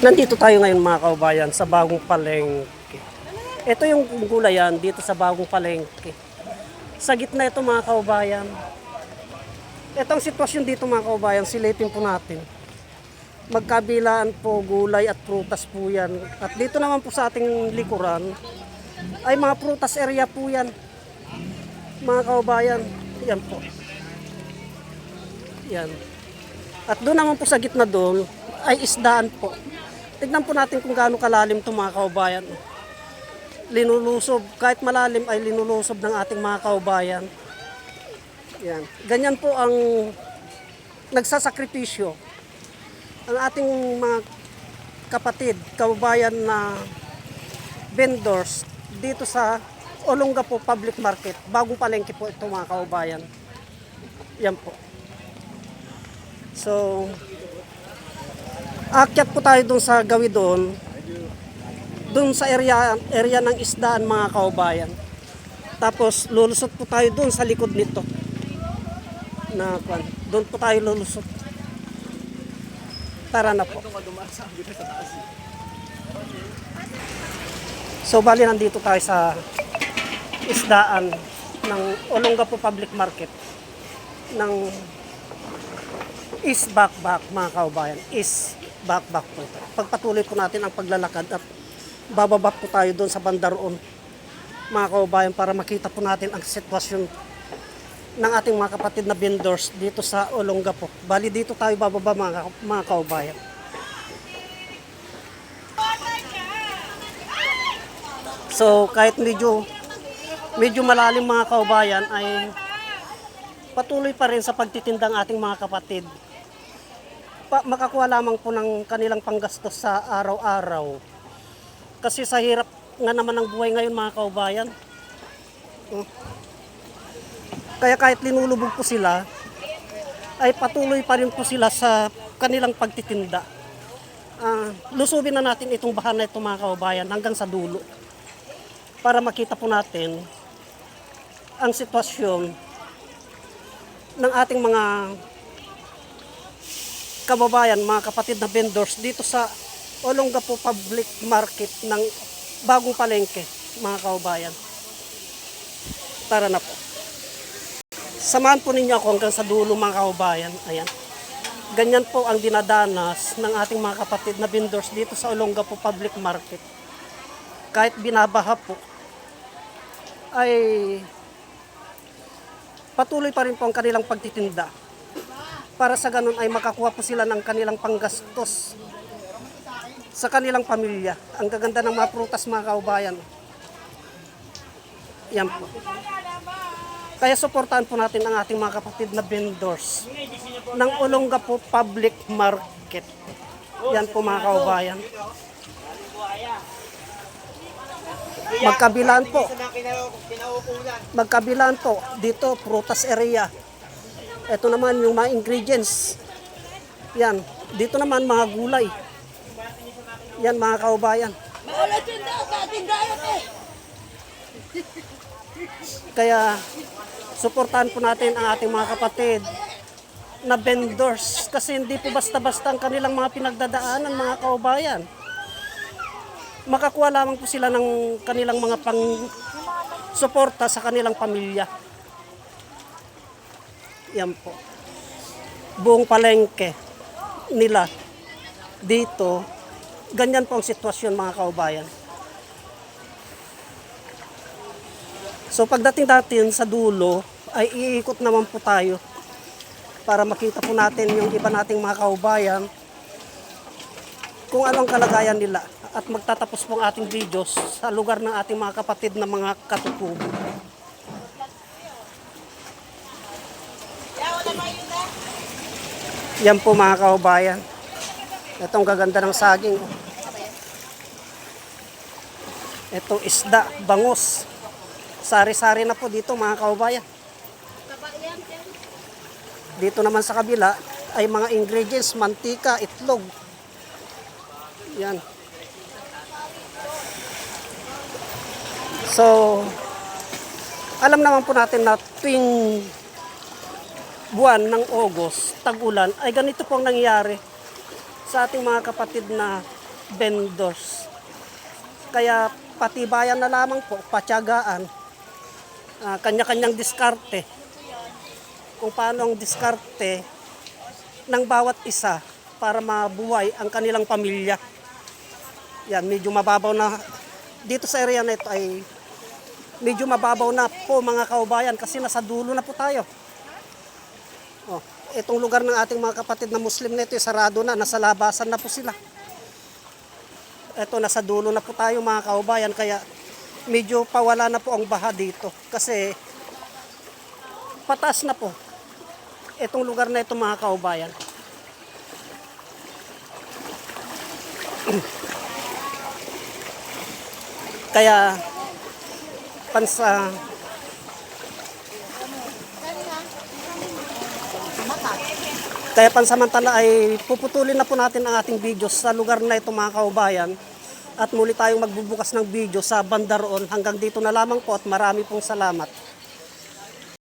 Nandito tayo ngayon mga kaubayan sa Bagong Palengke. Ito yung gulayan dito sa Bagong Palengke. Sa gitna ito mga kaubayan. Itong sitwasyon dito mga kaubayan, silipin po natin. Magkabilaan po gulay at prutas po yan. At dito naman po sa ating likuran ay mga prutas area po yan. Mga kaubayan, yan po. Yan. At doon naman po sa gitna doon ay isdaan po. Tignan po natin kung gaano kalalim itong mga kaubayan. Linulusob, kahit malalim ay linulusob ng ating mga kaubayan. Yan. Ganyan po ang nagsasakripisyo ang ating mga kapatid, kaubayan na vendors dito sa Olongapo Public Market. Bagong Palengke po ito mga kaubayan. Yan po. So, akyat po tayo doon sa gawi doon sa area ng isdaan mga kaubayan. Tapos lulusot po tayo doon sa likod nito. Doon po tayo lulusot. Tara na po. So bali nandito tayo sa isdaan ng Olongapo Public Market ng East Bakbak mga kaubayan. East Bakbak po ito. Pagpatuloy po natin ang paglalakad at bababa po tayo doon sa bandaroon mga kaubayan para makita po natin ang sitwasyon ng ating mga kapatid na vendors dito sa Olongapo. Bali dito tayo bababa mga kaubayan. So kahit medyo malalim mga kaubayan ay patuloy pa rin sa pagtitindang ating mga kapatid. Makakuha lamang po ng kanilang panggastos sa araw-araw. Kasi sa hirap nga naman ng buhay ngayon mga kaubayan. Kaya kahit linulubog po sila, ay patuloy pa rin po sila sa kanilang pagtitinda. Lusubin na natin itong bahan na ito mga kaubayan hanggang sa dulo. Para makita po natin ang sitwasyon ng ating mga kababayan, mga kapatid na vendors dito sa Olongapo Public Market ng Bagong Palengke, mga kaubayan. Tara na po. Samahan po ninyo ako hanggang sa dulo mga kaubayan. Ayan. Ganyan po ang dinadanas ng ating mga kapatid na vendors dito sa Olongapo Public Market. Kahit binabaha po, ay patuloy pa rin po ang kanilang pagtitinda. Para sa ganun ay makakuha po sila ng kanilang panggastos sa kanilang pamilya. Ang gaganda ng mga prutas mga kaubayan. Yan po. Kaya suportahan po natin ang ating mga kapatid na vendors ng Olongapo Public Market. Yan po mga kaubayan. Magkabilaan po dito prutas area. Ito naman yung mga ingredients. Yan. Dito naman mga gulay. Yan mga kaubayan. Kaya suportahan po natin ang ating mga kapatid na vendors. Kasi hindi po basta-basta ang kanilang mga pinagdadaanan mga kaubayan. Makakuha lamang po sila ng kanilang mga pang-suporta sa kanilang pamilya. Yan po. Buong palengke nila dito, ganyan po ang sitwasyon mga kaubayan. So pagdating natin sa dulo, ay iikot naman po tayo para makita po natin yung iba nating mga kaubayan kung anong kalagayan nila. At magtatapos po ang ating videos sa lugar ng ating mga kapatid na mga katutubo. Yan po mga kaubayan. Itong gaganda ng saging. Ito isda, bangus. Sari-sari na po dito mga kaubayan. Dito naman sa kabila ay mga ingredients, mantika, itlog. Yan. So, alam naman po natin na tuwing buwan ng August, tag-ulan, ay ganito pong nangyayari. sa ating mga kapatid na vendors. Kaya patibayan na lamang po, patyagaan, kanya-kanyang diskarte. Kung paano ang diskarte ng bawat isa para mabuhay ang kanilang pamilya. Yan, medyo mababaw na, dito sa area na ito ay medyo mababaw na po mga kaubayan kasi nasa dulo na po tayo. Oh, itong lugar ng ating mga kapatid na Muslim na ito, sarado na, nasa labasan na po sila. Ito, nasa dulo na po tayo mga kaubayan, kaya medyo pawala na po ang baha dito kasi pataas na po itong lugar na ito mga kaubayan. Kaya pansamantala ay puputulin na po natin ang ating videos sa lugar na ito mga kaubayan at muli tayong magbubukas ng video sa banda roon. Hanggang dito na lamang po at marami pong salamat.